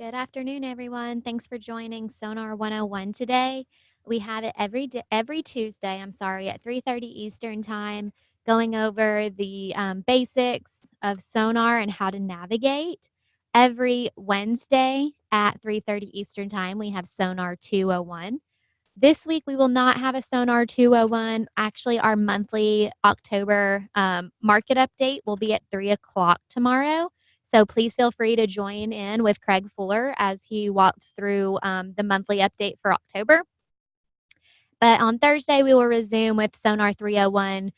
Good afternoon, everyone. Thanks for joining Sonar 101 today. We have it every Tuesday, at 3:30 Eastern Time, going over the basics of Sonar and how to navigate. Every Wednesday at 3:30 Eastern Time, we have Sonar 201. This week, we will not have a Sonar 201. Actually, our monthly October market update will be at 3 o'clock tomorrow. So please feel free to join in with Craig Fuller as he walks through the monthly update for October. But on Thursday, we will resume with Sonar 301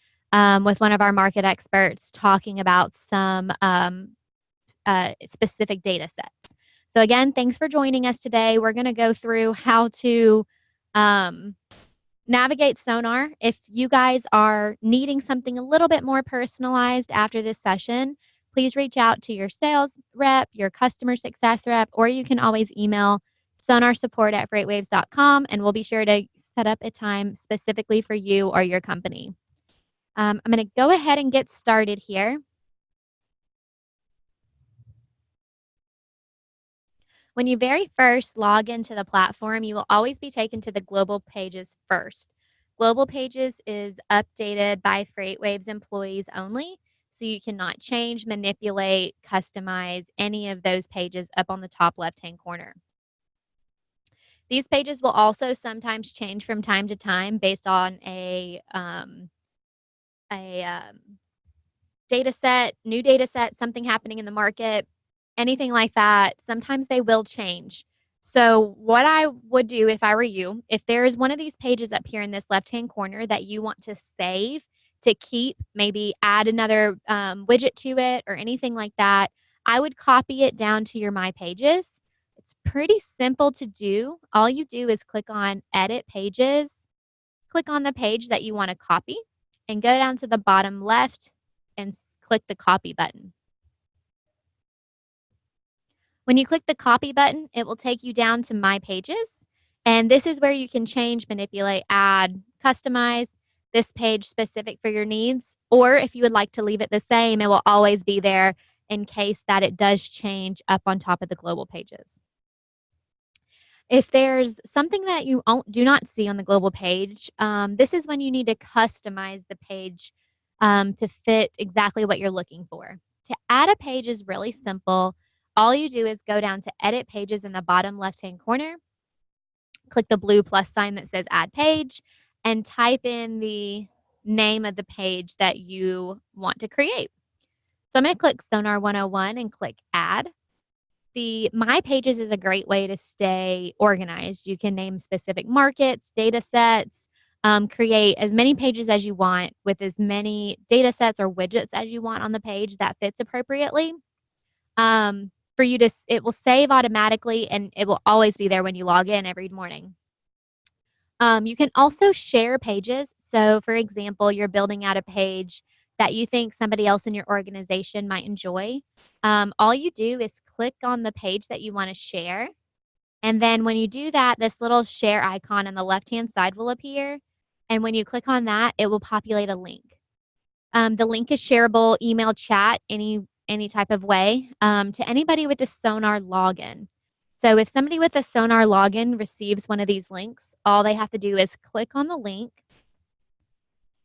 with one of our market experts talking about some specific data sets. So again, thanks for joining us today. We're going to go through how to navigate Sonar. If you guys are needing something a little bit more personalized after this session, please reach out to your sales rep, your customer success rep, or you can always email sonarsupport@freightwaves.com, and we'll be sure to set up a time specifically for you or your company. I'm going to go ahead and get started here. When you very first log into the platform, you will always be taken to the global pages first. Global pages is updated by FreightWaves employees only, so you cannot change, manipulate, customize any of those pages up on the top left-hand corner. These pages will also sometimes change from time to time based on a data set, new data set, something happening in the market, anything like that. Sometimes they will change. So what I would do if I were you, if there's one of these pages up here in this left-hand corner that you want to save, to keep, maybe add another widget to it or anything like that, I would copy it down to your My Pages. It's pretty simple to do. All you do is click on Edit Pages, click on the page that you want to copy, and go down to the bottom left and click the copy button. When you click the copy button, it will take you down to My Pages. And this is where you can change, manipulate, add, customize this page specific for your needs. Or if you would like to leave it the same, it will always be there in case that it does change up on top of the global pages. If there's something that you do not see on the global page, this is when you need to customize the page to fit exactly what you're looking for. To add a page is really simple. All you do is go down to Edit Pages in the bottom left-hand corner, click the blue plus sign that says Add Page, and type in the name of the page that you want to create. So I'm going to click Sonar 101 and click Add. The My Pages is a great way to stay organized. You can name specific markets, data sets, create as many pages as you want with as many data sets or widgets as you want on the page that fits appropriately. For you to, it will save automatically and it will always be there when you log in every morning. You can also share pages. So for example, you're building out a page that you think somebody else in your organization might enjoy. All you do is click on the page that you want to share. And then when you do that, this little share icon on the left-hand side will appear. And when you click on that, it will populate a link. The link is shareable, email, chat, any type of way to anybody with a Sonar login. So if somebody with a Sonar login receives one of these links, all they have to do is click on the link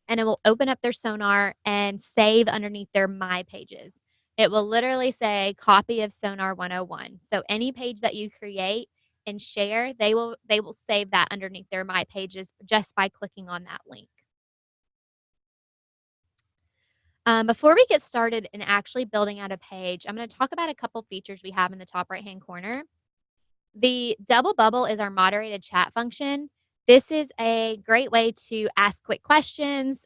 and it will open up their Sonar and save underneath their My Pages. It will literally say copy of Sonar 101. So any page that you create and share, they will save that underneath their My Pages just by clicking on that link. Before we get started in actually building out a page, I'm going to talk about a couple features we have in the top right-hand corner. The double bubble is our moderated chat function. This is a great way to ask quick questions.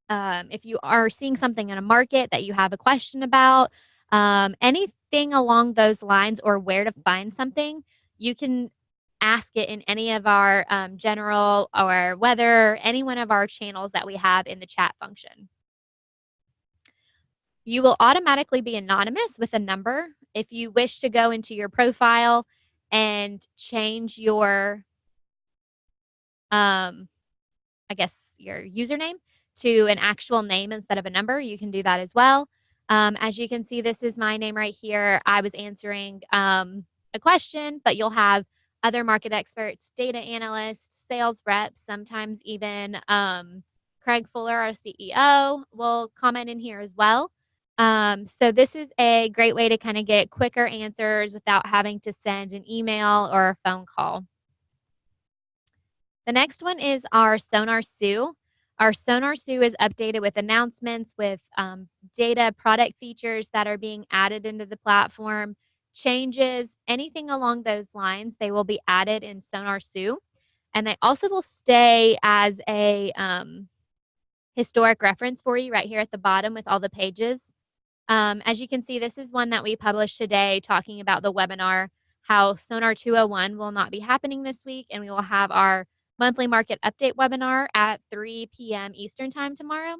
If you are seeing something in a market that you have a question about, anything along those lines or where to find something, you can ask it in any of our general or weather, any one of our channels that we have in the chat function. You will automatically be anonymous with a number. If you wish to go into your profile and change your, I guess, your username to an actual name instead of a number, you can do that as well. As you can see, this is my name right here. I was answering a question, but you'll have other market experts, data analysts, sales reps, sometimes even Craig Fuller, our CEO, will comment in here as well. So this is a great way to kind of get quicker answers without having to send an email or a phone call. The next one is our Sonar Sue. Our Sonar Sue is updated with announcements, with data, product features that are being added into the platform, changes, anything along those lines, they will be added in Sonar Sue. And they also will stay as a historic reference for you right here at the bottom with all the pages. As you can see, this is one that we published today talking about the webinar, how Sonar 201 will not be happening this week, and we will have our monthly market update webinar at 3 p.m. Eastern time tomorrow.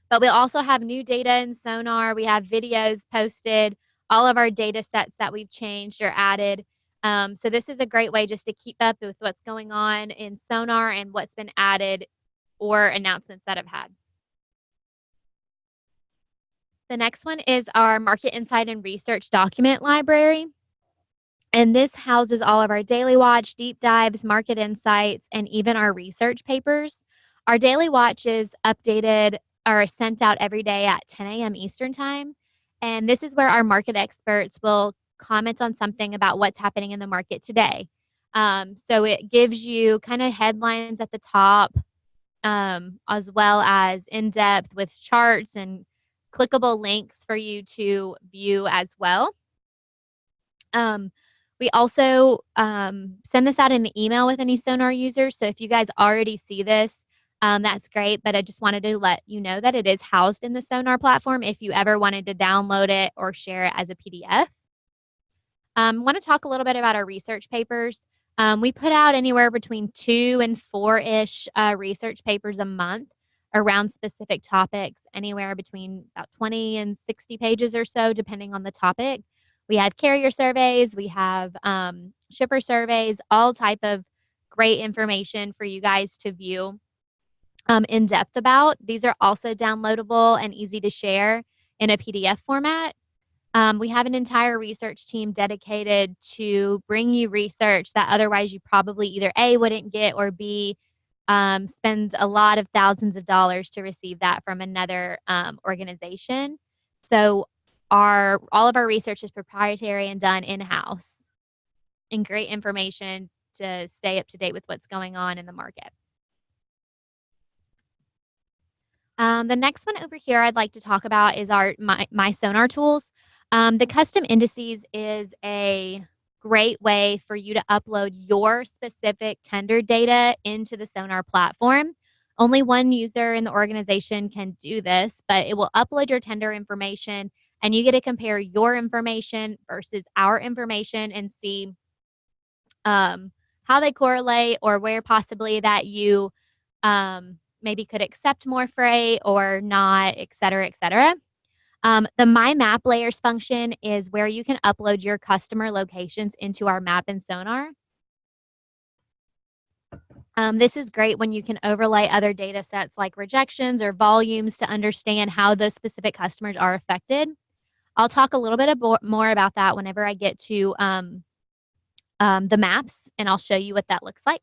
But we'll also have new data in Sonar. We have videos posted. All of our data sets that we've changed are added. So this is a great way just to keep up with what's going on in Sonar and what's been added or announcements that have had. The next one is our Market Insight and Research document library. And this houses all of our Daily Watch, deep dives, market insights, and even our research papers. Our Daily Watch is updated or sent out every day at 10 a.m. Eastern Time. And this is where our market experts will comment on something about what's happening in the market today. So it gives you kind of headlines at the top, as well as in depth with charts and clickable links for you to view as well. We also send this out in the email with any Sonar users. So if you guys already see this, that's great. But I just wanted to let you know that it is housed in the Sonar platform if you ever wanted to download it or share it as a PDF. I want to talk a little bit about our research papers. We put out anywhere between 2 and 4-ish research papers a month around specific topics, anywhere between about 20 and 60 pages or so, depending on the topic. We have carrier surveys, we have shipper surveys, all type of great information for you guys to view in depth about. These are also downloadable and easy to share in a PDF format. We have an entire research team dedicated to bring you research that otherwise you probably either A, wouldn't get, or B, spend a lot of thousands of dollars to receive that from another organization. So all of our research is proprietary and done in-house, and great information to stay up to date with what's going on in the market. The next one over here I'd like to talk about is my Sonar tools. The custom indices is a great way for you to upload your specific tender data into the Sonar platform. Only one user in the organization can do this, but it will upload your tender information, and you get to compare your information versus our information and see how they correlate, or where possibly that you maybe could accept more freight or not, et cetera, et cetera. The My Map Layers function is where you can upload your customer locations into our map in Sonar. This is great when you can overlay other data sets like rejections or volumes to understand how those specific customers are affected. I'll talk a little bit more about that whenever I get to the maps, and I'll show you what that looks like.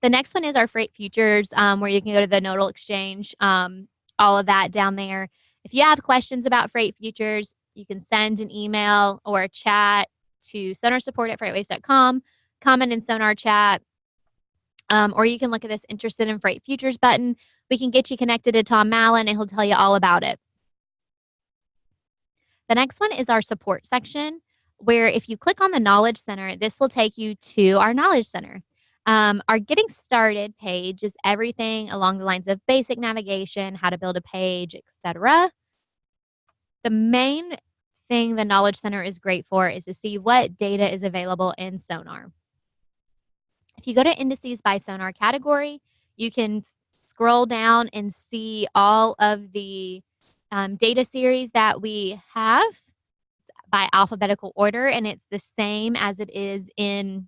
The next one is our freight futures, where you can go to the nodal exchange, all of that down there. If you have questions about freight futures, you can send an email or a chat to sonarsupport@freightwaves.com, comment in Sonar chat, or you can look at this interested in freight futures button. We can get you connected to Tom Mallon, and he'll tell you all about it. The next one is our support section, where if you click on the Knowledge Center, this will take you to our Knowledge Center. Our Getting Started page is everything along the lines of basic navigation, how to build a page, etc. The main thing the Knowledge Center is great for is to see what data is available in Sonar. If you go to Indices by Sonar category, you can scroll down and see all of the data series that we have by alphabetical order, and it's the same as it is in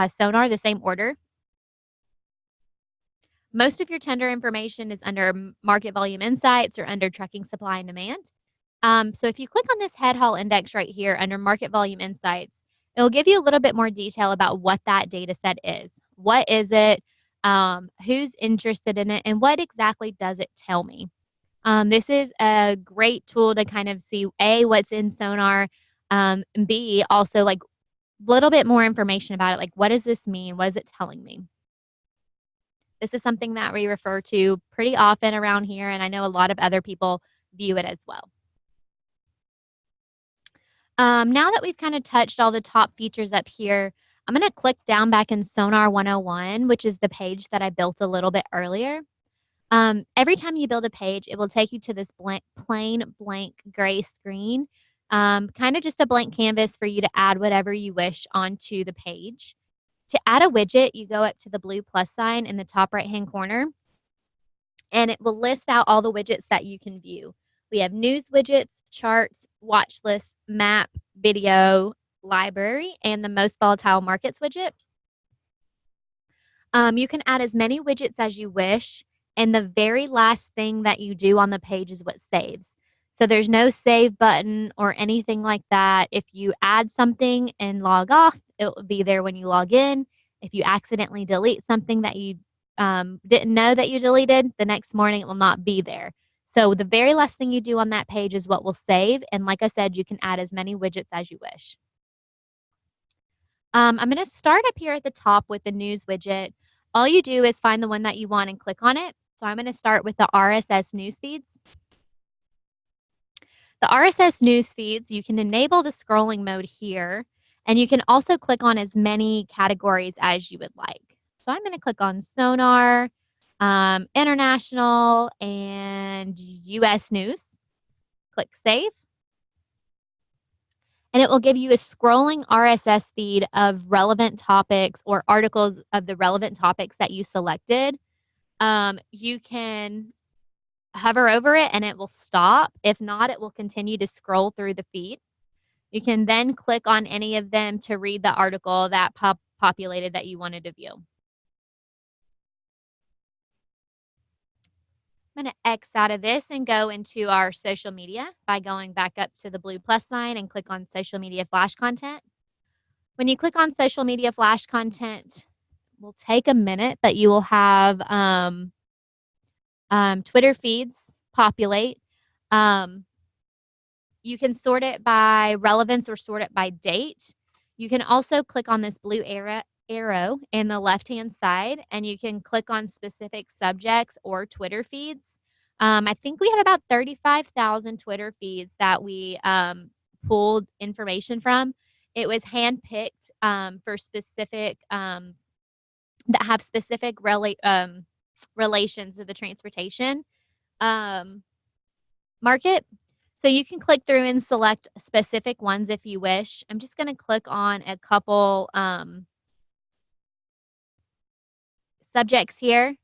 Sonar, the same order. Most of your tender information is under market volume insights or under trucking supply and demand. So if you click on this head haul index right here under market volume insights, it'll give you a little bit more detail about what that data set is. What is it? Who's interested in it? And what exactly does it tell me? This is a great tool to kind of see A, what's in Sonar, and B, also like a little bit more information about it. Like, what does this mean? What is it telling me? This is something that we refer to pretty often around here, and I know a lot of other people view it as well. Now that we've kind of touched all the top features up here, I'm going to click down back in Sonar 101, which is the page that I built a little bit earlier. Every time you build a page, it will take you to this plain blank gray screen, kind of just a blank canvas for you to add whatever you wish onto the page. To add a widget, you go up to the blue plus sign in the top right-hand corner, and it will list out all the widgets that you can view. We have news widgets, charts, watch lists, map, video, library, and the most volatile markets widget. You can add as many widgets as you wish, and the very last thing that you do on the page is what saves. So there's no save button or anything like that. If you add something and log off, it will be there when you log in. If you accidentally delete something that you didn't know that you deleted, the next morning it will not be there. So the very last thing you do on that page is what will save. And like I said, you can add as many widgets as you wish. I'm going to start up here at the top with the news widget. All you do is find the one that you want and click on it. So I'm going to start with the Rss News Feeds. The Rss News Feeds, you can enable the scrolling mode here, and you can also click on as many categories as you would like. So I'm going to click on Sonar, International, and US News. Click Save. And it will give you a scrolling RSS feed of relevant topics or articles of the relevant topics that you selected. You can hover over it and it will stop. If not, it will continue to scroll through the feed. You can then click on any of them to read the article that populated that you wanted to view. I'm going to X out of this and go into our social media by going back up to the blue plus sign and click on social media flash content. When you click on social media flash content, it will take a minute, but you will have Twitter feeds populate. You can sort it by relevance or sort it by date. You can also click on this blue arrow in the left-hand side, and you can click on specific subjects or Twitter feeds. I think we have about 35,000 Twitter feeds that we pulled information from. It was handpicked for specific that have specific relations to the transportation market. So you can click through and select specific ones if you wish. I'm just going to click on a couple subjects here,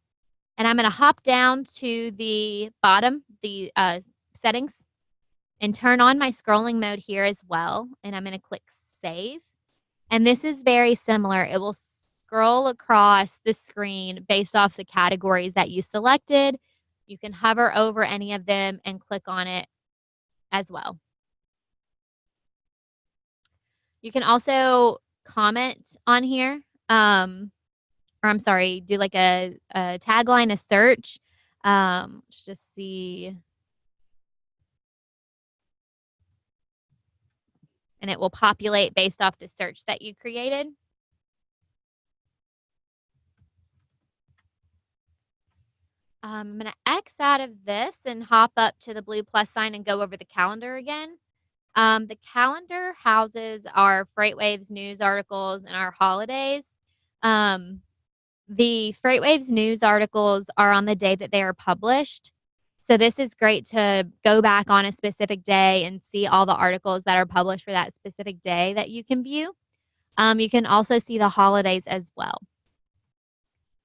and I'm going to hop down to the bottom, the settings, and turn on my scrolling mode here as well. And I'm going to click Save. And this is very similar. It will scroll across the screen based off the categories that you selected. You can hover over any of them and click on it as well. You can also comment on here, or I'm sorry, do like a tagline, a search. Let's just see. And it will populate based off the search that you created. I'm going to X out of this and hop up to the blue plus sign and go over the calendar again. The calendar houses our FreightWaves news articles and our holidays. The FreightWaves news articles are on the day that they are published. So this is great to go back on a specific day and see all the articles that are published for that specific day that you can view. You can also see the holidays as well.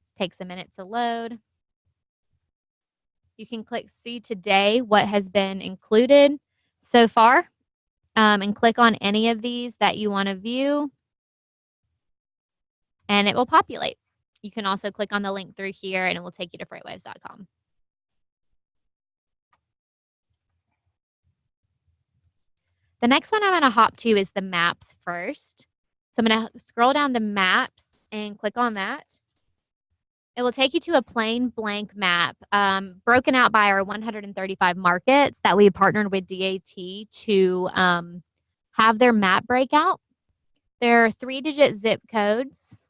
It takes a minute to load. You can click See Today, what has been included so far, and click on any of these that you want to view, and it will populate. You can also click on the link through here and it will take you to FreightWaves.com. The next one I'm going to hop to is the maps first. So I'm going to scroll down to maps and click on that. It will take you to a plain blank map broken out by our 135 markets that we partnered with DAT to have their map breakout. There are 3-digit zip codes.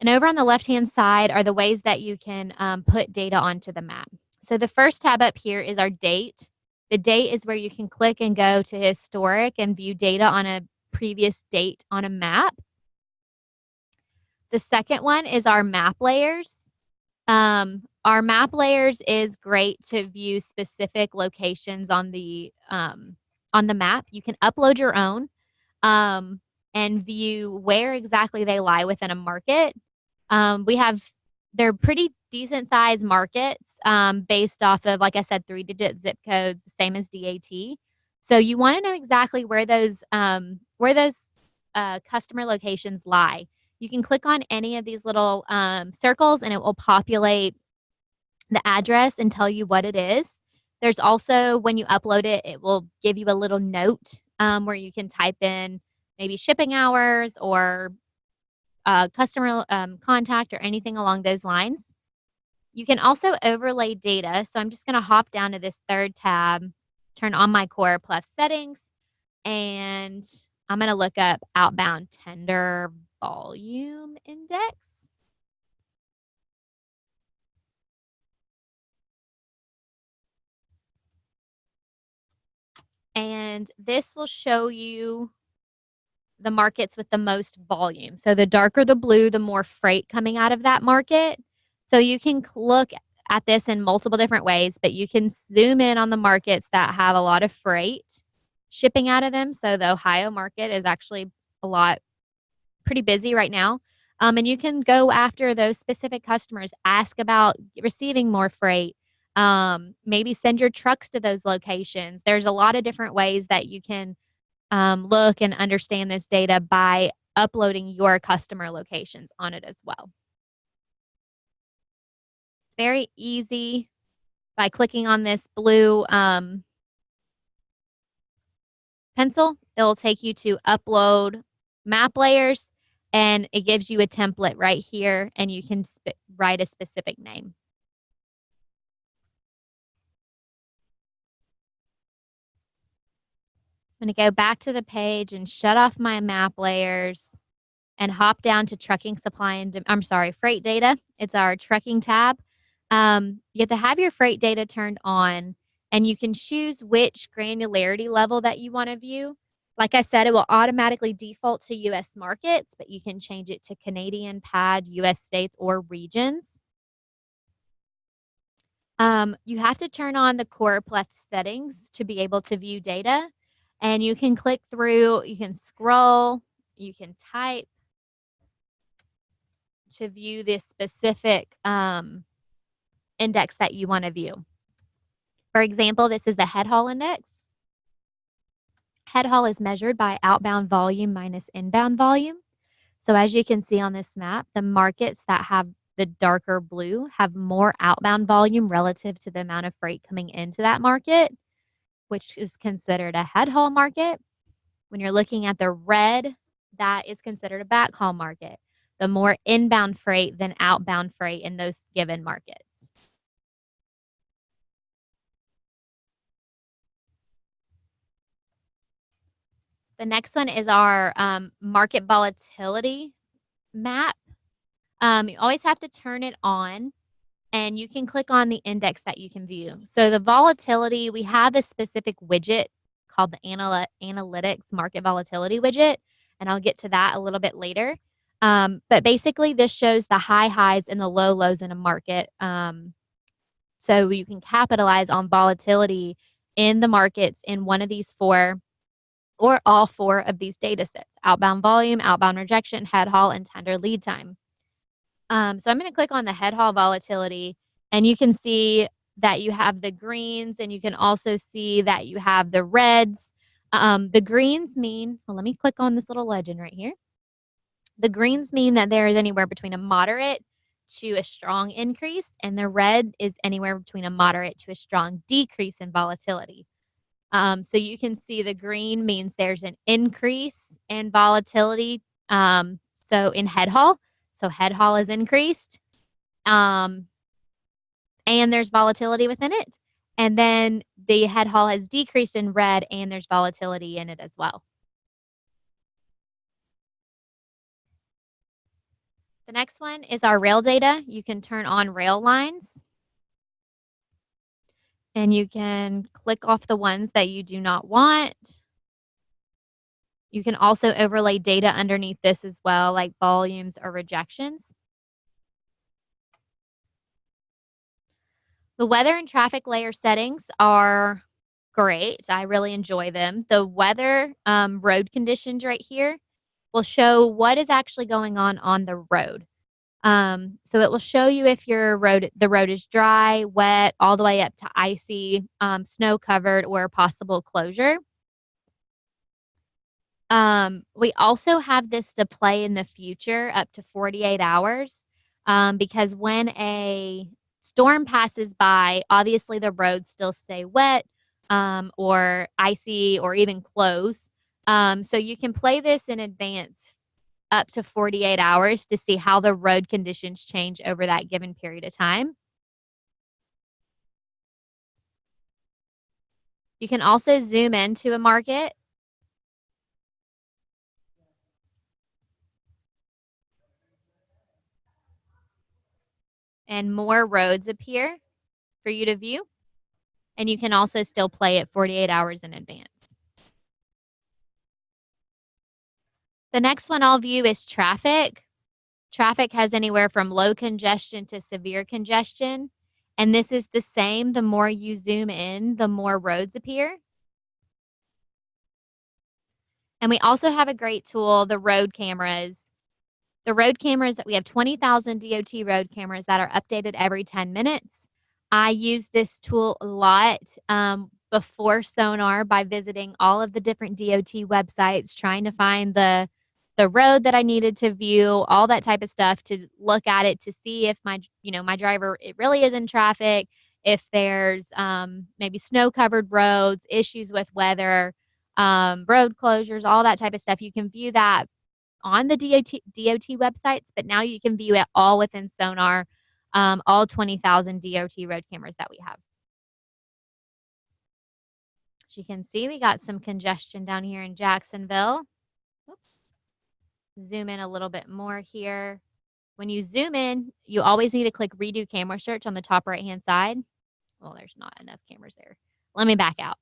And over on the left-hand side are the ways that you can put data onto the map. So the first tab up here is our date. The date is where you can click and go to historic and view data on a previous date on a map. The second one is our map layers. Our map layers is great to view specific locations on the map. You can upload your own and view where exactly they lie within a market. They're pretty decent sized markets based off of, like I said, 3-digit zip codes, the same as DAT. So you want to know exactly where those customer locations lie. You can click on any of these little circles and it will populate the address and tell you what it is. There's also, when you upload it, it will give you a little note where you can type in maybe shipping hours or customer contact or anything along those lines. You can also overlay data. So I'm just going to hop down to this third tab, turn on my core plus settings, and I'm going to look up outbound tender volume index. And this will show you the markets with the most volume. So the darker the blue, the more freight coming out of that market. So you can look at this in multiple different ways, but you can zoom in on the markets that have a lot of freight shipping out of them. So the Ohio market is actually pretty busy right now. And you can go after those specific customers, ask about receiving more freight, maybe send your trucks to those locations. There's a lot of different ways that you can look and understand this data by uploading your customer locations on it as well. It's very easy by clicking on this blue pencil. It'll take you to upload map layers and it gives you a template right here and you can write a specific name. I'm going to go back to the page and shut off my map layers and hop down to trucking supply and freight data. It's our trucking tab. You have to have your freight data turned on and you can choose which granularity level that you want to view. Like I said, it will automatically default to US markets, but you can change it to Canadian, PAD, US states, or regions. You have to turn on the core plus settings to be able to view data. And you can click through, you can scroll, you can type to view this specific index that you want to view. For example, this is the head haul index. Head haul is measured by outbound volume minus inbound volume. So as you can see on this map, the markets that have the darker blue have more outbound volume relative to the amount of freight coming into that market, which is considered a head haul market. When you're looking at the red, that is considered a back haul market. The more inbound freight than outbound freight in those given markets. The next one is our market volatility map. You always have to turn it on and you can click on the index that you can view. So the volatility, we have a specific widget called the Analytics Market Volatility widget, and I'll get to that a little bit later. But basically, this shows the high highs and the low lows in a market. So you can capitalize on volatility in the markets in one of these 4 or all 4 of these data sets: outbound volume, outbound rejection, head haul, and tender lead time. So I'm going to click on the head haul volatility, and you can see that you have the greens, and you can also see that you have the reds. The greens mean, well, let me click on this little legend right here. The greens mean that there is anywhere between a moderate to a strong increase, and the red is anywhere between a moderate to a strong decrease in volatility. So you can see the green means there's an increase in volatility. So in head haul, so head haul is increased, and there's volatility within it. And then the head haul has decreased in red, and there's volatility in it as well. The next one is our rail data. You can turn on rail lines, and you can click off the ones that you do not want. You can also overlay data underneath this as well, like volumes or rejections. The weather and traffic layer settings are great. I really enjoy them. The weather road conditions right here will show what is actually going on the road. So it will show you if the road is dry, wet, all the way up to icy, snow covered, or possible closure. We also have this to play in the future up to 48 hours, because when a storm passes by, obviously the roads still stay wet, or icy, or even close. So you can play this in advance up to 48 hours to see how the road conditions change over that given period of time. You can also zoom into a market and more roads appear for you to view. And you can also still play it 48 hours in advance. The next one I'll view is traffic. Traffic has anywhere from low congestion to severe congestion. And this is the same. The more you zoom in, the more roads appear. And we also have a great tool, the road cameras. The road cameras, we have 20,000 DOT road cameras that are updated every 10 minutes. I use this tool a lot before SONAR by visiting all of the different DOT websites, trying to find the road that I needed to view, all that type of stuff, to look at it to see if my driver, it really is in traffic, if there's maybe snow covered roads, issues with weather, road closures, all that type of stuff. You can view that on the DOT websites, but now you can view it all within SONAR, all 20,000 DOT road cameras that we have. As you can see, we got some congestion down here in Jacksonville. Oops. Zoom in a little bit more here. When you zoom in, you always need to click redo camera search on the top right-hand side. Well, there's not enough cameras there. Let me back out.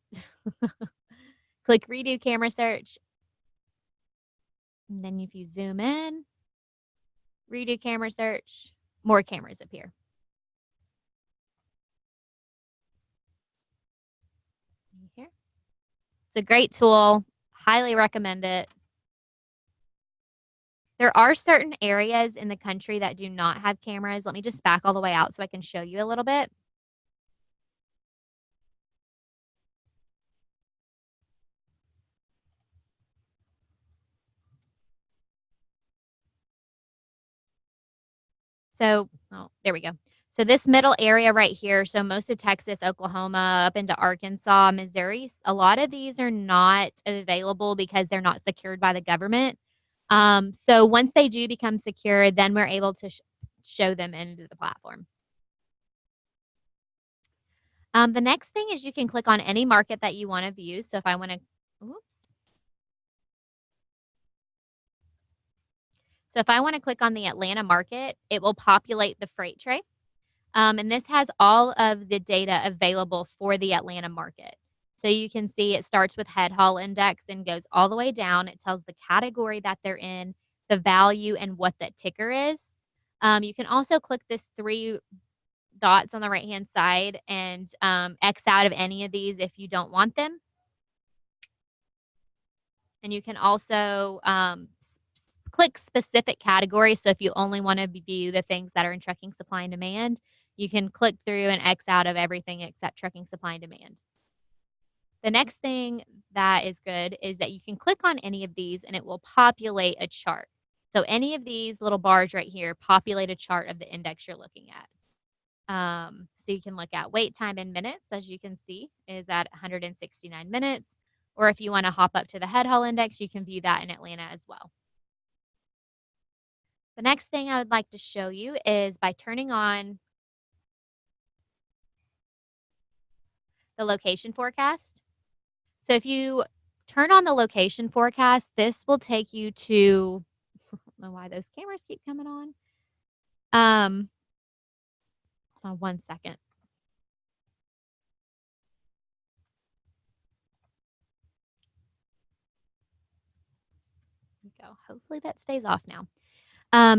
Click redo camera search. And then if you zoom in, redo camera search, more cameras appear. Here. It's a great tool. Highly recommend it. There are certain areas in the country that do not have cameras. Let me just back all the way out so I can show you a little bit. So, oh, there we go. So this middle area right here, so most of Texas, Oklahoma, up into Arkansas, Missouri, a lot of these are not available because they're not secured by the government. So once they do become secure, then we're able to show them into the platform. The next thing is you can click on any market that you want to view. So if I want to, oops. So if I want to click on the Atlanta market, it will populate the freight tray. And this has all of the data available for the Atlanta market. So you can see it starts with head haul index and goes all the way down. It tells the category that they're in, the value, and what that ticker is. You can also click this 3 dots on the right-hand side and X out of any of these if you don't want them. And you can also click specific categories. So if you only want to view the things that are in trucking supply and demand, you can click through and X out of everything except trucking supply and demand. The next thing that is good is that you can click on any of these and it will populate a chart. So any of these little bars right here populate a chart of the index you're looking at. So you can look at wait time in minutes, as you can see, is at 169 minutes. Or if you want to hop up to the head haul index, you can view that in Atlanta as well. The next thing I would like to show you is by turning on the location forecast. So if you turn on the location forecast, this will take you to, I don't know why those cameras keep coming on. Hold on 1 second. There we go. Hopefully that stays off now.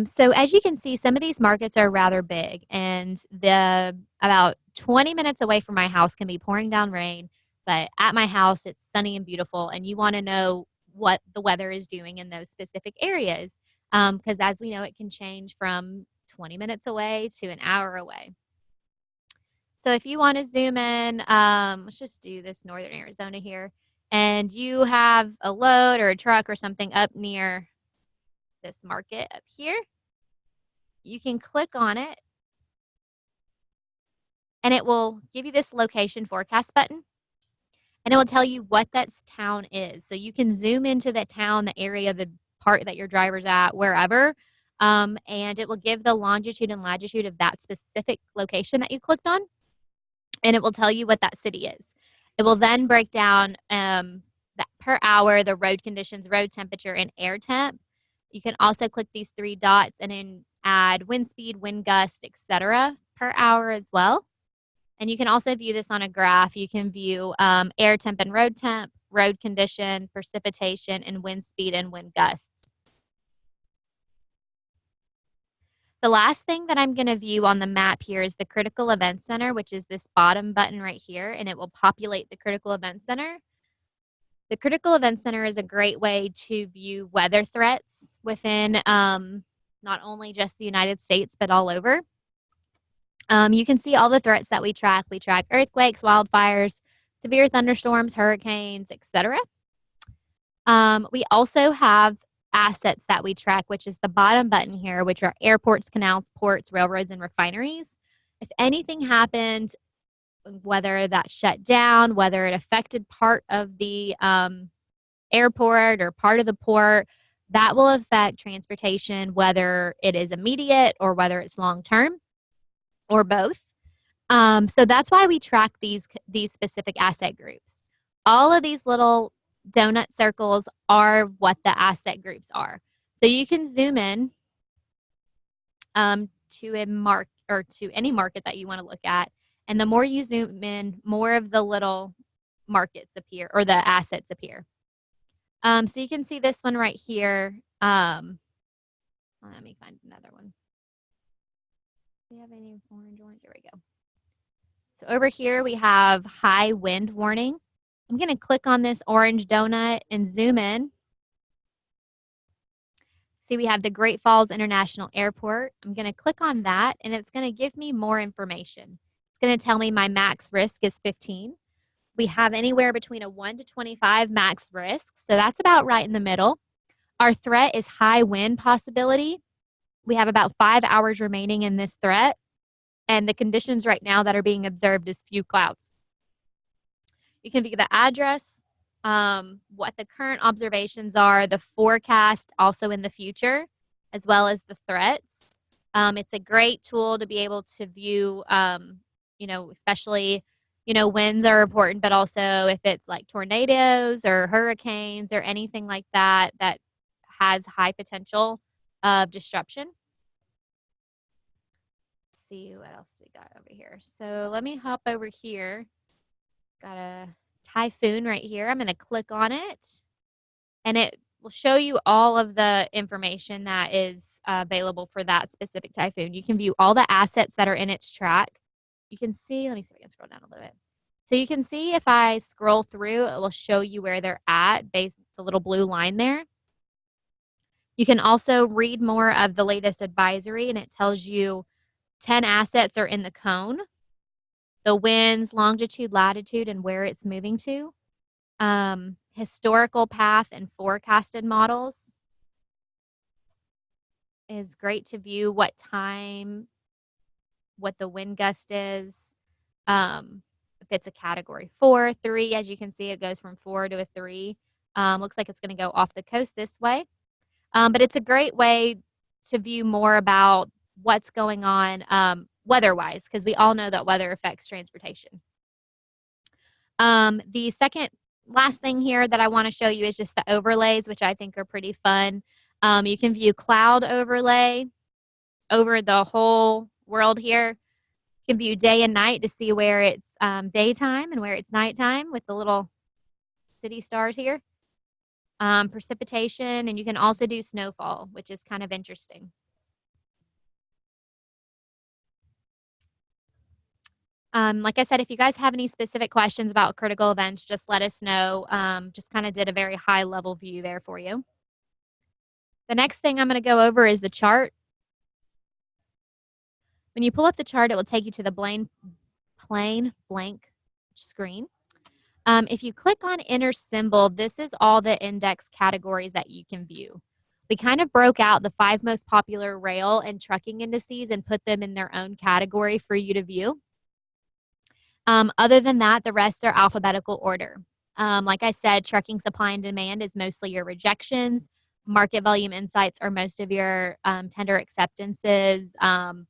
So as you can see, some of these markets are rather big, and the about 20 minutes away from my house can be pouring down rain, but at my house it's sunny and beautiful, and you want to know what the weather is doing in those specific areas, because as we know, it can change from 20 minutes away to an hour away. So if you want to zoom in, let's just do this northern Arizona here, and you have a load or a truck or something up near this market up here, you can click on it and it will give you this location forecast button, and it will tell you what that town is. So you can zoom into that town, the area, the part that your driver's at, wherever, and it will give the longitude and latitude of that specific location that you clicked on, and it will tell you what that city is. It will then break down that per hour, the road conditions, road temperature, and air temp. You can also click these 3 dots and then add wind speed, wind gust, etc. per hour as well. And you can also view this on a graph. You can view air temp and road condition, precipitation, and wind speed and wind gusts. The last thing that I'm going to view on the map here is the Critical Event Center, which is this bottom button right here, and it will populate the Critical Event Center. The Critical Event Center is a great way to view weather threats within not only just the United States, but all over. You can see all the threats that we track. We track earthquakes, wildfires, severe thunderstorms, hurricanes, etc. We also have assets that we track, which is the bottom button here, which are airports, canals, ports, railroads, and refineries. If anything happened, whether that shut down, whether it affected part of the airport or part of the port, that will affect transportation, whether it is immediate or whether it's long term or both. So that's why we track these specific asset groups. All of these little donut circles are what the asset groups are. So you can zoom in to a mark or to any market that you want to look at. And the more you zoom in, more of the little markets appear or the assets appear. So you can see this one right here. Let me find another one. Do we have any orange ones? Here we go. So over here we have high wind warning. I'm going to click on this orange donut and zoom in. See, we have the Great Falls International Airport. I'm going to click on that, and it's going to give me more information. It's going to tell me my max risk is 15. We have anywhere between a 1 to 25 max risk, so that's about right in the middle. Our threat is high wind possibility. We have about 5 hours remaining in this threat, and the conditions right now that are being observed is few clouds. You can view the address, what the current observations are, the forecast also in the future, as well as the threats. It's a great tool to be able to view, especially, winds are important, but also if it's like tornadoes or hurricanes or anything like that that has high potential of disruption. Let's see what else we got over here. So let me hop over here. Got a typhoon right here. I'm going to click on it, and it will show you all of the information that is available for that specific typhoon. You can view all the assets that are in its track. You can see, let me see if I can scroll down a little bit. So you can see if I scroll through, it will show you where they're at based on the little blue line there. You can also read more of the latest advisory, and it tells you 10 assets are in the cone, the winds, longitude, latitude, and where it's moving to, historical path and forecasted models. is great to view what time, what the wind gust is. If it's a category 4, 3, as you can see, it goes from 4 to a 3. Looks like it's going to go off the coast this way. But it's a great way to view more about what's going on weather-wise, because we all know that weather affects transportation. The second last thing here that I want to show you is just the overlays, which I think are pretty fun. You can view cloud overlay over the whole world here. You can view day and night to see where it's daytime and where it's nighttime with the little city stars here. Precipitation, and you can also do snowfall, which is kind of interesting. Like I said, if you guys have any specific questions about critical events, just let us know. Just kind of did a very high level view there for you. The next thing I'm going to go over is the chart. When you pull up the chart, it will take you to the plain blank screen. If you click on Enter Symbol, this is all the index categories that you can view. We kind of broke out the 5 most popular rail and trucking indices and put them in their own category for you to view. Other than that, the rest are alphabetical order. Like I said, trucking supply and demand is mostly your rejections. Market volume insights are most of your tender acceptances,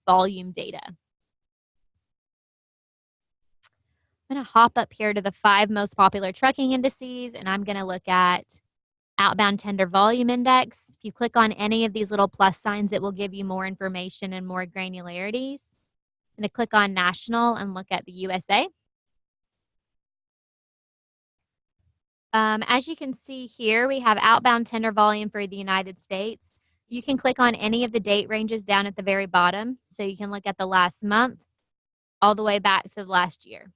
volume data. I'm going to hop up here to the 5 most popular trucking indices, and I'm going to look at Outbound Tender Volume Index. If you click on any of these little plus signs, it will give you more information and more granularities. I'm going to click on National and look at the USA. As you can see here, we have outbound tender volume for the United States. You can click on any of the date ranges down at the very bottom. So you can look at the last month all the way back to the last year.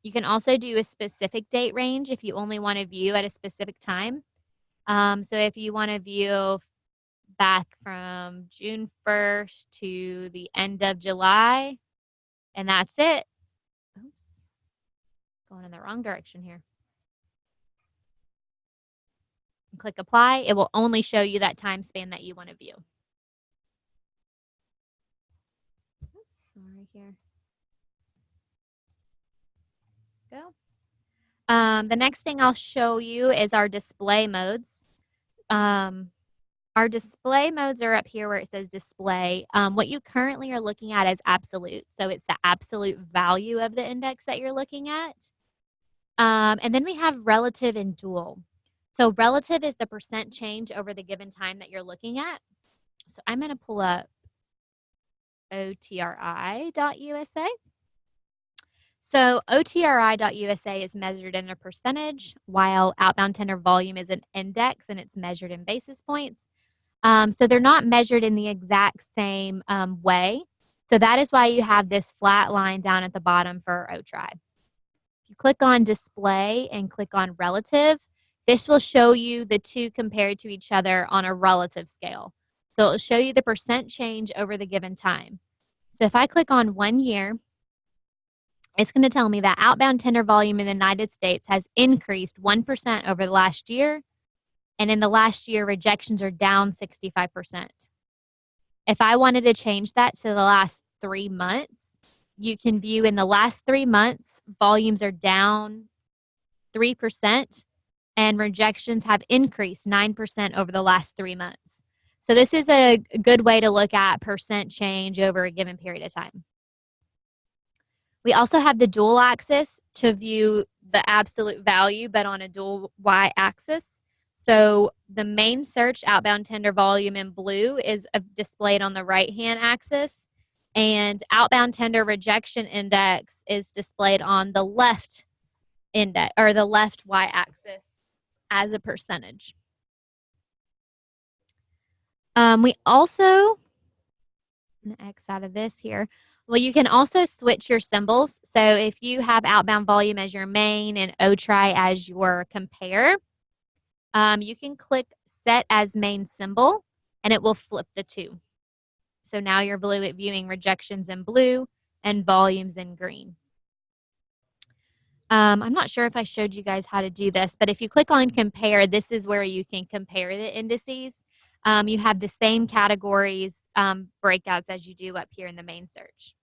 You can also do a specific date range if you only want to view at a specific time. So if you want to view back from June 1st to the end of July, and that's it. Oops, going in the wrong direction here. Click Apply. It will only show you that time span that you want to view. Oops, sorry here. Go. The next thing I'll show you is our display modes. Our display modes are up here where it says display. What you currently are looking at is absolute. So it's the absolute value of the index that you're looking at. And then we have relative and dual. So relative is the percent change over the given time that you're looking at. So I'm going to pull up otri.usa. So otri.usa is measured in a percentage, while outbound tender volume is an index and it's measured in basis points. So they're not measured in the exact same way. So that is why you have this flat line down at the bottom for OTRI. If you click on display and click on relative, this will show you the two compared to each other on a relative scale. So it'll show you the percent change over the given time. So if I click on 1 year, it's going to tell me that outbound tender volume in the United States has increased 1% over the last year. And in the last year, rejections are down 65%. If I wanted to change that to the last 3 months, you can view in the last 3 months, volumes are down 3% and rejections have increased 9% over the last 3 months. So this is a good way to look at percent change over a given period of time. We also have the dual axis to view the absolute value, but on a dual y-axis. So the main search outbound tender volume in blue is displayed on the right-hand axis, and outbound tender rejection index is displayed on the left index or the left y-axis as a percentage. We also, I'm going to X out of this here. Well, you can also switch your symbols. So if you have outbound volume as your main and OTRI as your compare, you can click set as main symbol and it will flip the two. So now you're viewing rejections in blue and volumes in green. I'm not sure if I showed you guys how to do this, but if you click on compare, this is where you can compare the indices. You have the same categories breakouts as you do up here in the main search.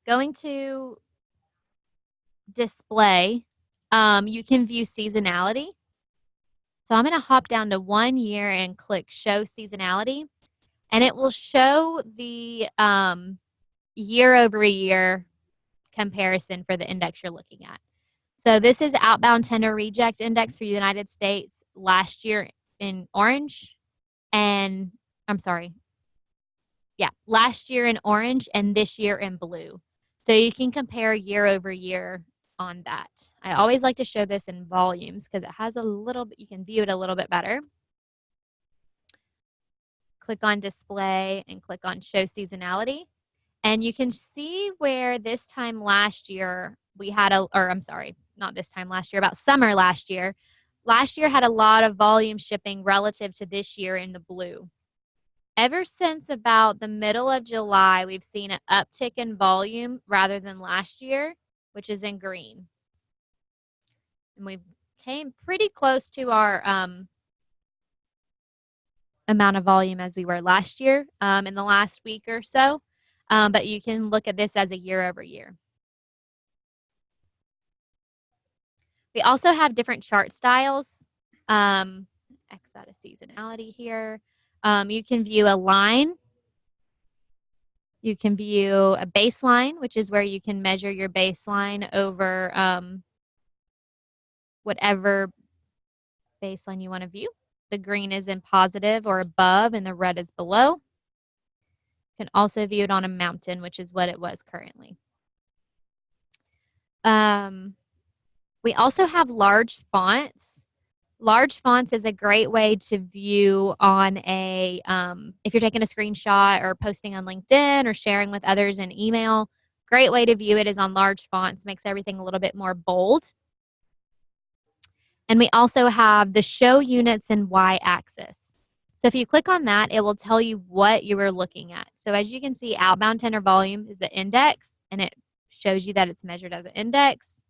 Going to display, you can view seasonality. So I'm going to hop down to 1 year and click show seasonality, and it will show the year over year comparison for the index you're looking at. So this is Outbound Tender Reject Index for the United States last year in orange, and I'm sorry, yeah, last year in orange and this year in blue. So you can compare year over year on that. I always like to show this in volumes because it has a little bit, you can view it a little bit better. Click on display and click on show seasonality. And you can see where this time last year we had not this time last year, about summer last year. Last year had a lot of volume shipping relative to this year in the blue. Ever since about the middle of July, we've seen an uptick in volume rather than last year, which is in green. And we came pretty close to our amount of volume as we were last year in the last week or so. But you can look at this as a year over year. We also have different chart styles. X out of seasonality here. You can view a line. You can view a baseline, which is where you can measure your baseline over whatever baseline you want to view. The green is in positive or above, and the red is below. You can also view it on a mountain, which is what it was currently. We also have large fonts. Large fonts is a great way to view on a, if you're taking a screenshot or posting on LinkedIn or sharing with others in email, great way to view it is on large fonts, makes everything a little bit more bold. And we also have the show units and y-axis. So if you click on that, it will tell you what you were looking at. So as you can see, outbound tender volume is the index, and it shows you that it's measured as an index.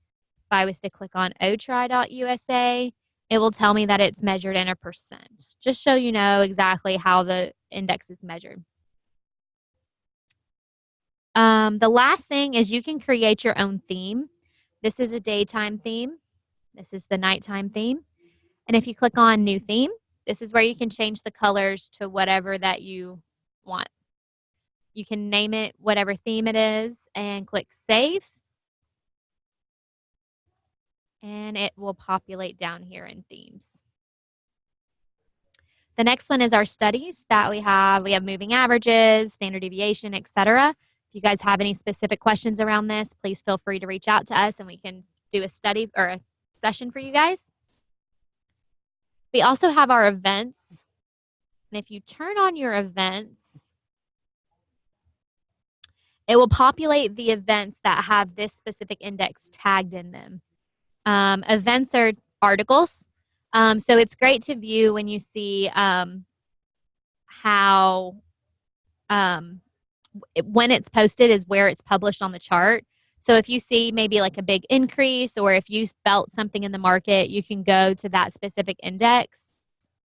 If I was to click on otry.usa, it will tell me that it's measured in a percent. Just so you know exactly how the index is measured. The last thing is you can create your own theme. This is a daytime theme. This is the nighttime theme. And if you click on new theme, this is where you can change the colors to whatever that you want. You can name it whatever theme it is and click save. And it will populate down here in themes. The next one is our studies that we have. We have moving averages, standard deviation, etc. If you guys have any specific questions around this, please feel free to reach out to us and we can do a study or a session for you guys. We also have our events. And if you turn on your events, it will populate the events that have this specific index tagged in them. Events are articles. So it's great to view when you see how when it's posted is where it's published on the chart. So if you see maybe like a big increase or if you felt something in the market, you can go to that specific index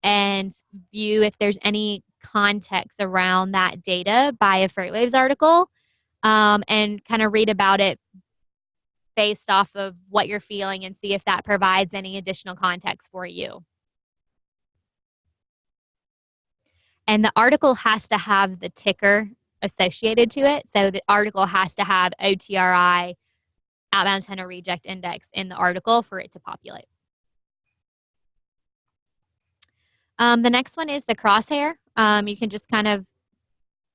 and view if there's any context around that data by a FreightWaves article and kind of read about it based off of what you're feeling and see if that provides any additional context for you. And the article has to have the ticker associated to it. So the article has to have OTRI, Outbound Tender Reject Index, in the article for it to populate. The next one is the Crosshair. You can just kind of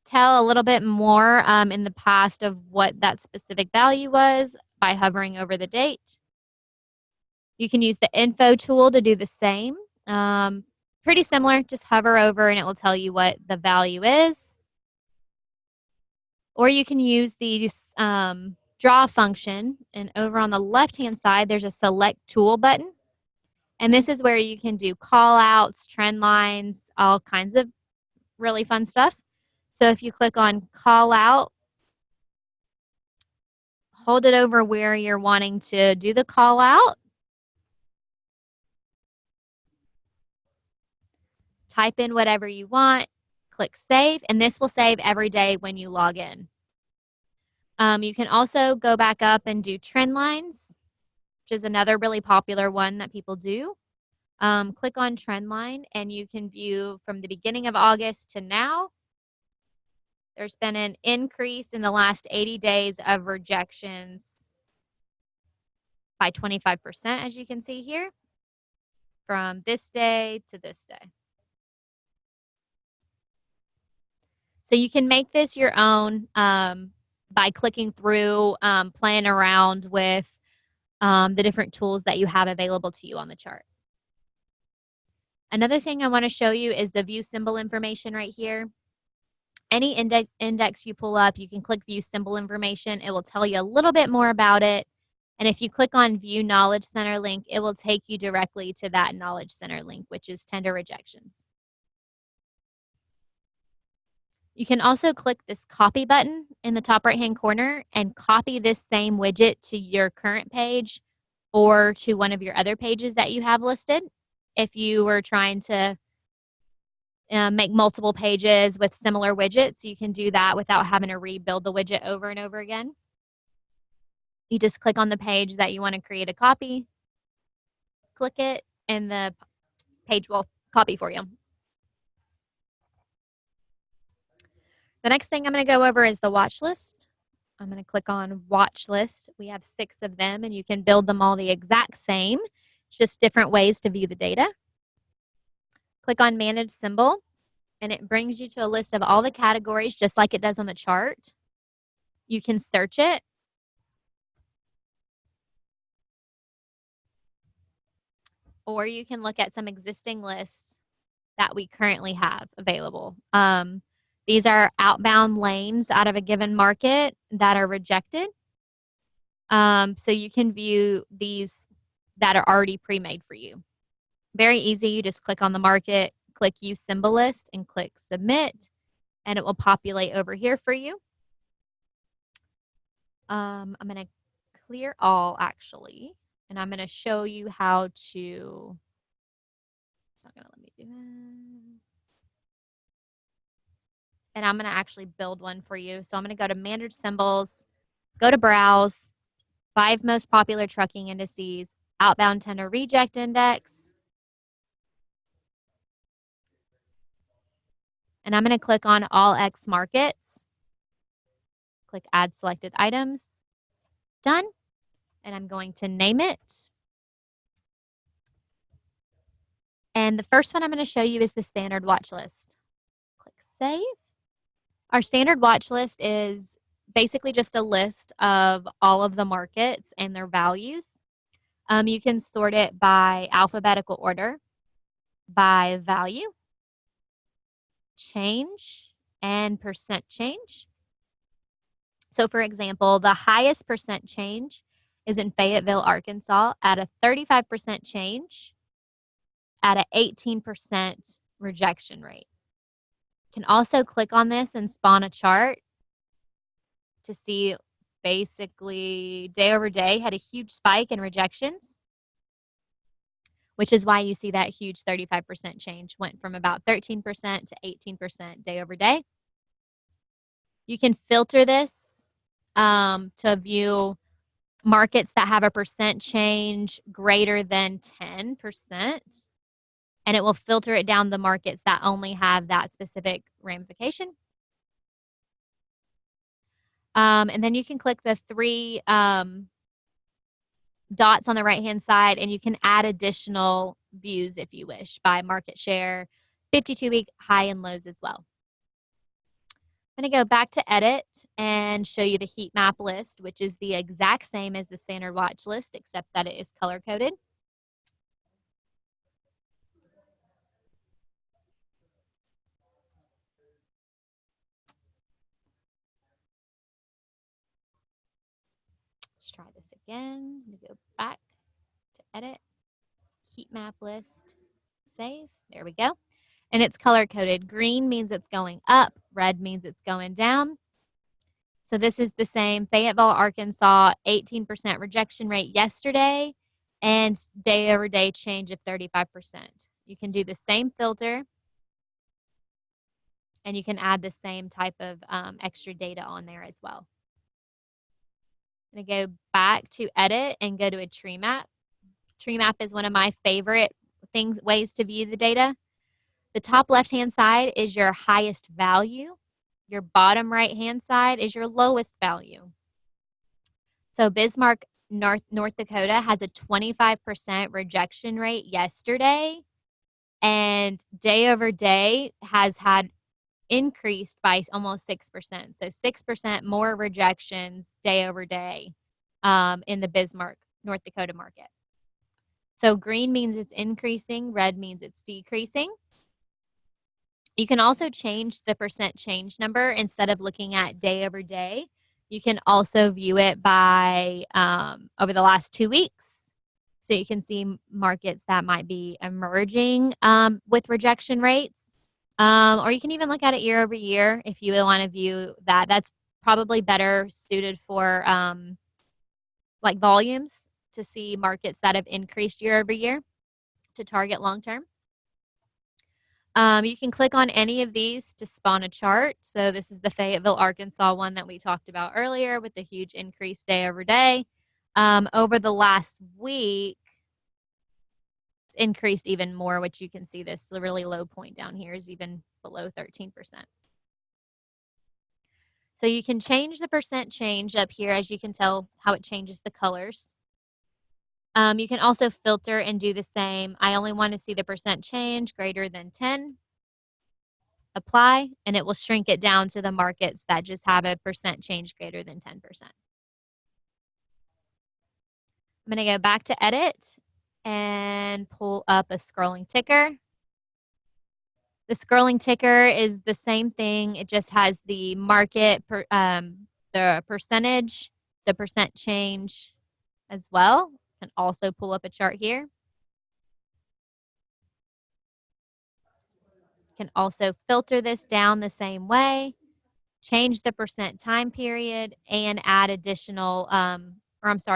tell a little bit more in the past of what that specific value was by hovering over the date. You can use the info tool to do the same. Pretty similar, just hover over and it will tell you what the value is. Or you can use the draw function, and over on the left-hand side, there's a select tool button. And this is where you can do call outs, trend lines, all kinds of really fun stuff. So if you click on call out, hold it over where you're wanting to do the call out. Type in whatever you want, click save, and this will save every day when you log in. You can also go back up and do trend lines, which is another really popular one that people do. Click on trend line and you can view from the beginning of August to now. There's been an increase in the last 80 days of rejections by 25%, as you can see here, from this day to this day. So you can make this your own by clicking through, playing around with the different tools that you have available to you on the chart. Another thing I want to show you is the view symbol information right here. Any index you pull up, you can click view symbol information. It will tell you a little bit more about it. And if you click on view knowledge center link, it will take you directly to that knowledge center link, which is tender rejections. You can also click this copy button in the top right-hand corner and copy this same widget to your current page or to one of your other pages that you have listed. If you were trying to make multiple pages with similar widgets, you can do that without having to rebuild the widget over and over again. You just click on the page that you want to create a copy, click it, and the page will copy for you. The next thing I'm going to go over is the watch list. I'm going to click on watch list. We have 6 of them, and you can build them all the exact same, just different ways to view the data. Click on manage symbol, and it brings you to a list of all the categories just like it does on the chart. You can search it. Or you can look at some existing lists that we currently have available. These are outbound lanes out of a given market that are rejected. So you can view these that are already pre-made for you. Very easy. You just click on the market, click use symbol list, and click submit, and it will populate over here for you. I'm going to clear all actually, and I'm going to show you how to. It's not going to let me do that. And I'm going to actually build one for you. So I'm going to go to manage symbols, go to browse, 5 most popular trucking indices, outbound tender reject index. And I'm going to click on all X markets. Click add selected items. Done. And I'm going to name it. And the first one I'm going to show you is the standard watch list. Click save. Our standard watch list is basically just a list of all of the markets and their values. You can sort it by alphabetical order, by value, change, and percent change. So for example, the highest percent change is in Fayetteville, Arkansas at a 35% change at an 18% rejection rate. You can also click on this and spawn a chart to see basically day over day had a huge spike in rejections, which is why you see that huge 35% change went from about 13% to 18% day over day. You can filter this to view markets that have a percent change greater than 10%. And it will filter it down the markets that only have that specific ramification. And then you can click the 3 dots on the right-hand side, and you can add additional views if you wish by market share, 52-week high and lows as well. I'm going to go back to edit and show you the heat map list, which is the exact same as the standard watch list, except that it is color-coded. Let's try this again. I'm going to go back to edit, heat map list, save. There we go. And it's color-coded. Green means it's going up. Red means it's going down. So this is the same Fayetteville, Arkansas, 18% rejection rate yesterday and day over day change of 35%. You can do the same filter and you can add the same type of extra data on there as well. I'm going to go back to edit and go to a tree map. Tree map is one of my favorite ways to view the data. The top left-hand side is your highest value. Your bottom right-hand side is your lowest value. So Bismarck, North Dakota has a 25% rejection rate yesterday, and day over day has had increased by almost 6%. So 6% more rejections day over day in the Bismarck, North Dakota market. So green means it's increasing, red means it's decreasing. You can also change the percent change number instead of looking at day over day. You can also view it by over the last 2 weeks. So you can see markets that might be emerging with rejection rates. Or you can even look at it year over year if you want to view that. That's probably better suited for like volumes to see markets that have increased year over year to target long term. You can click on any of these to spawn a chart. So this is the Fayetteville, Arkansas one that we talked about earlier with the huge increase day over day. Over the last week, it's increased even more, which you can see this really low point down here is even below 13%. So you can change the percent change up here, as you can tell how it changes the colors. You can also filter and do the same. I only want to see the percent change greater than 10. Apply, and it will shrink it down to the markets that just have a percent change greater than 10%. I'm going to go back to edit and pull up a scrolling ticker. The scrolling ticker is the same thing. It just has the market, the percentage, the percent change as well. And also pull up a chart here. You can also filter this down the same way, change the percent time period, and add additional,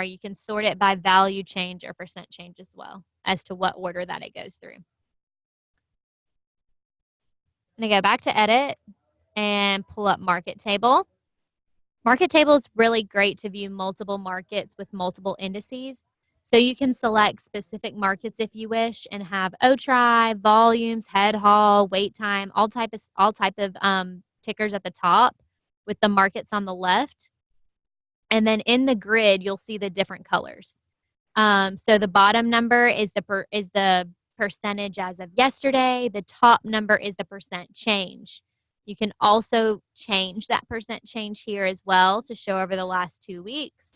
you can sort it by value change or percent change as well as to what order that it goes through. I'm going to go back to edit and pull up market table. Market table is really great to view multiple markets with multiple indices. So you can select specific markets if you wish and have OTRI, volumes, head haul, wait time, all type of tickers at the top with the markets on the left. And then in the grid, you'll see the different colors. So the bottom number is the percentage as of yesterday. The top number is the percent change. You can also change that percent change here as well to show over the last 2 weeks.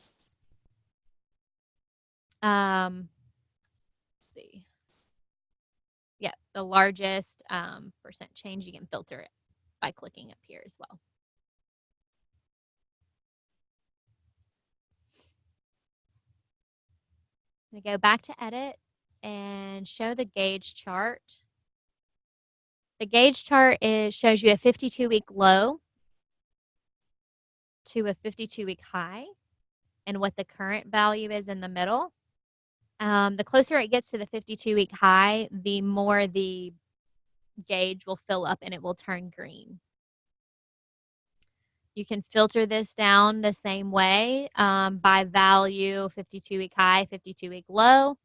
Let's see. Yeah, the largest percent change, you can filter it by clicking up here as well. I'm going to go back to edit and show the gauge chart. The gauge chart shows you a 52-week low to a 52-week high and what the current value is in the middle. The closer it gets to the 52-week high, the more the gauge will fill up and it will turn green. You can filter this down the same way by value, 52-week high, 52-week low.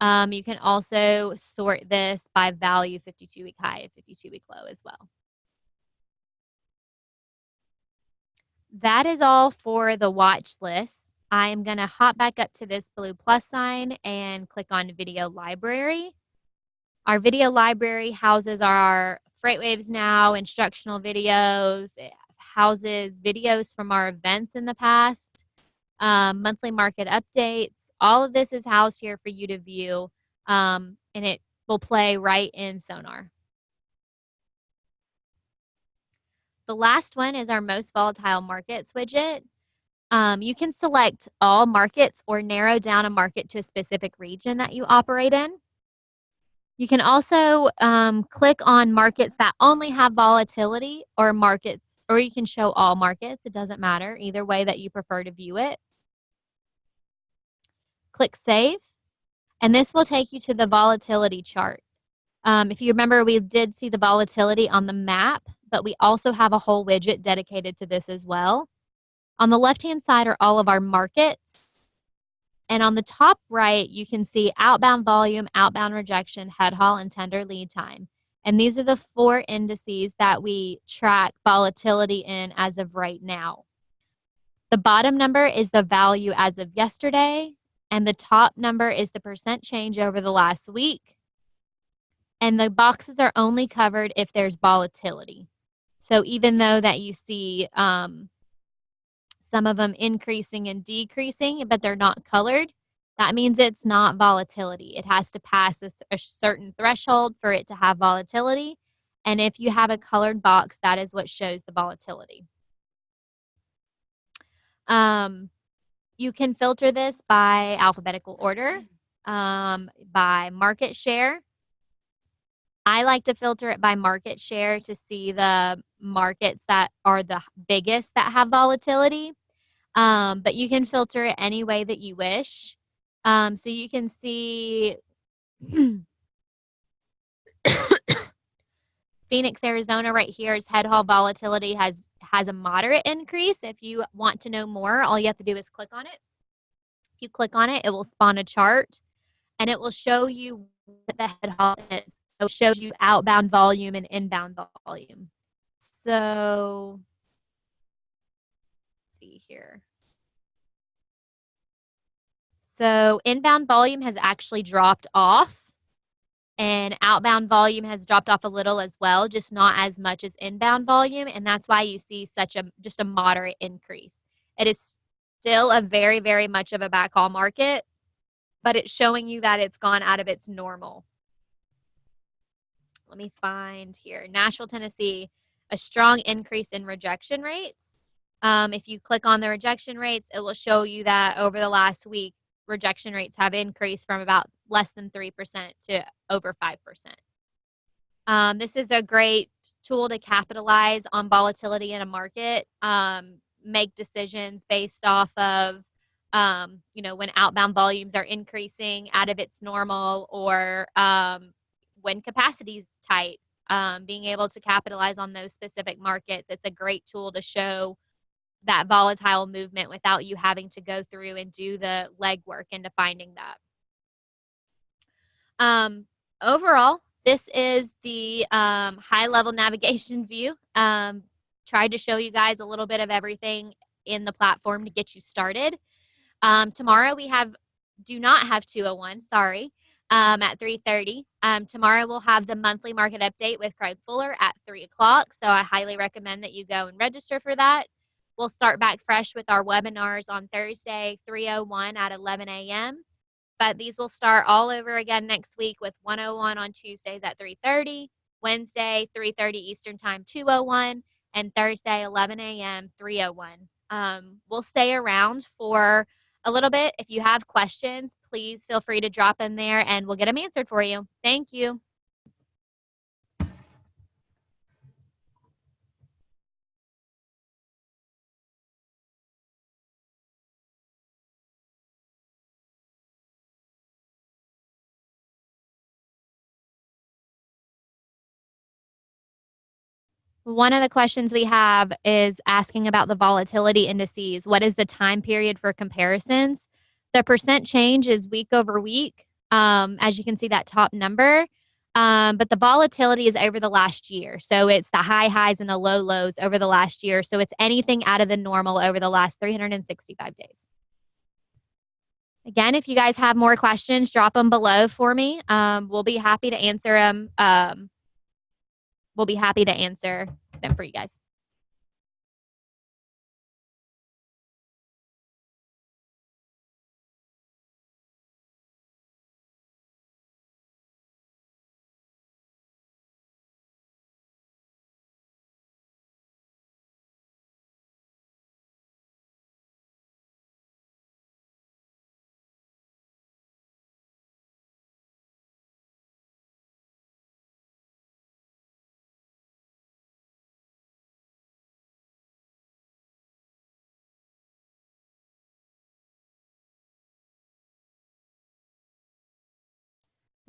You can also sort this by value, 52-week high and 52-week low as well. That is all for the watch list. I'm going to hop back up to this blue plus sign and click on Video Library. Our video library houses our FreightWaves Now instructional videos. It houses videos from our events in the past, monthly market updates. All of this is housed here for you to view, and it will play right in SONAR. The last one is our most volatile markets widget. You can select all markets or narrow down a market to a specific region that you operate in. You can also click on markets that only have volatility or or you can show all markets. It doesn't matter, either way that you prefer to view it. Click Save, and this will take you to the volatility chart. If you remember, we did see the volatility on the map, but we also have a whole widget dedicated to this as well. On the left-hand side are all of our markets. And on the top right, you can see outbound volume, outbound rejection, head haul, and tender lead time. And these are the 4 indices that we track volatility in as of right now. The bottom number is the value as of yesterday, and the top number is the percent change over the last week. And the boxes are only covered if there's volatility. So even though that you see some of them increasing and decreasing, but they're not colored, that means it's not volatility. It has to pass a certain threshold for it to have volatility. And if you have a colored box, that is what shows the volatility. You can filter this by alphabetical order, by market share. I like to filter it by market share to see the markets that are the biggest that have volatility. But you can filter it any way that you wish. So you can see Phoenix, Arizona right here is head haul volatility has a moderate increase. If you want to know more, all you have to do is click on it. If you click on it, it will spawn a chart, and it will show you what the head haul is. So it shows you outbound volume and inbound volume. So let's see here. So inbound volume has actually dropped off, and outbound volume has dropped off a little as well, just not as much as inbound volume, and that's why you see such just a moderate increase. It is still a very, very much of a backhaul market, but it's showing you that it's gone out of its normal. Let me find here. Nashville, Tennessee, a strong increase in rejection rates. If you click on the rejection rates, it will show you that over the last week, rejection rates have increased from about less than 3% to over 5%. This is a great tool to capitalize on volatility in a market, make decisions based off of, when outbound volumes are increasing out of its normal, or when capacity is tight, being able to capitalize on those specific markets. It's a great tool to show that volatile movement without you having to go through and do the legwork into finding that. Overall, this is the high-level navigation view. Tried to show you guys a little bit of everything in the platform to get you started. Tomorrow we do not have 201, sorry, at 3:30. Tomorrow we'll have the monthly market update with Craig Fuller at 3 o'clock, so I highly recommend that you go and register for that. We'll start back fresh with our webinars on Thursday, 3:01 at 11 a.m. But these will start all over again next week with 101 on Tuesdays at 3:30, Wednesday, 3:30 Eastern Time, 2:01, and Thursday, 11 a.m., 3:01. We'll stay around for a little bit. If you have questions, please feel free to drop in there and we'll get them answered for you. Thank you. One of the questions we have is asking about the volatility indices. What is the time period for comparisons? The percent change is week over week, as you can see that top number. But the volatility is over the last year. So it's the high highs and the low lows over the last year. So it's anything out of the normal over the last 365 days. Again, if you guys have more questions, drop them below for me. We'll be happy to answer them. We'll be happy to answer them for you guys.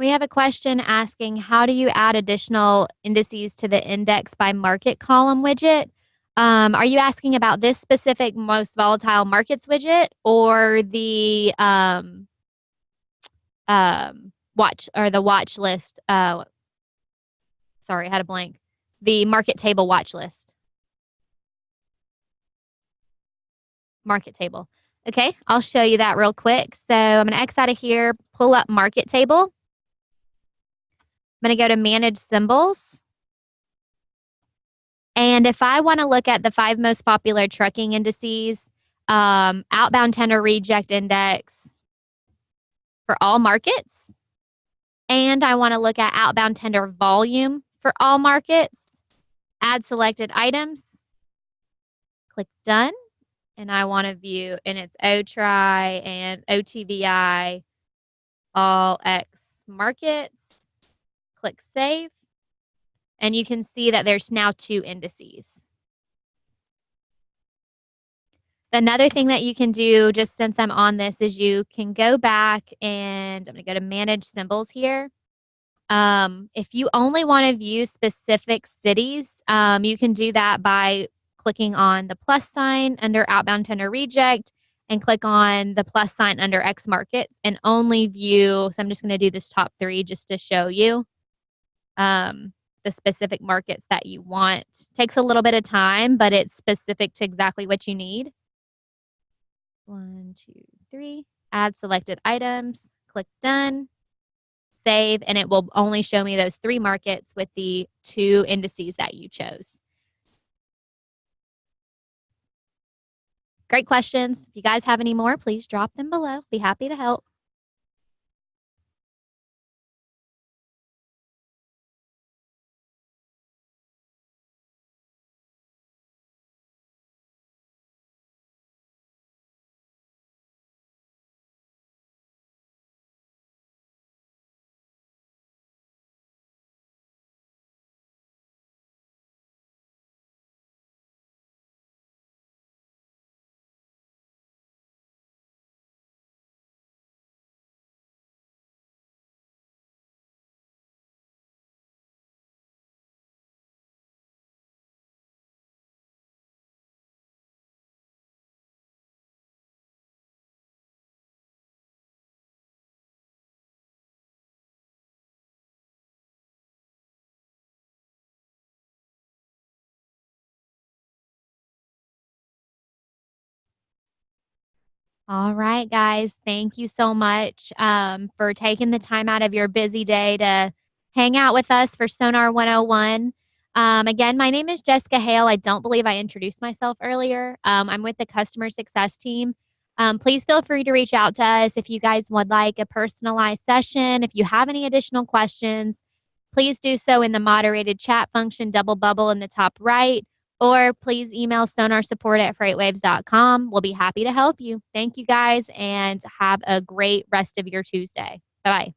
We have a question asking, how do you add additional indices to the index by market column widget? Are you asking about this specific most volatile markets widget or the watch or the watch list? Sorry, I had a blank. The market table watch list. Market table. Okay, I'll show you that real quick. So I'm going to X out of here, pull up market table. I'm going to go to manage symbols. And if I want to look at the 5 most popular trucking indices, outbound tender reject index for all markets, and I want to look at outbound tender volume for all markets, add selected items, click done, and I want to view, and it's OTRI and OTVI, all X markets, click save, and you can see that there's now 2 indices. Another thing that you can do, just since I'm on this, is you can go back and I'm going to go to manage symbols here. If you only want to view specific cities, you can do that by clicking on the plus sign under outbound tender reject and click on the plus sign under X markets and only view. So I'm just going to do this top 3 just to show you the specific markets that you want. Takes a little bit of time, but it's specific to exactly what you need. 1, 2, 3. Add selected items. Click done. Save, and it will only show me those 3 markets with the 2 indices that you chose. Great questions. If you guys have any more, please drop them below. Be happy to help. All right, guys. Thank you so much for taking the time out of your busy day to hang out with us for Sonar 101. Again, my name is Jessica Hale. I don't believe I introduced myself earlier. I'm with the customer success team. Please feel free to reach out to us if you guys would like a personalized session. If you have any additional questions, please do so in the moderated chat function, double bubble in the top right. Or please email sonarsupport@freightwaves.com. We'll be happy to help you. Thank you guys and have a great rest of your Tuesday. Bye-bye.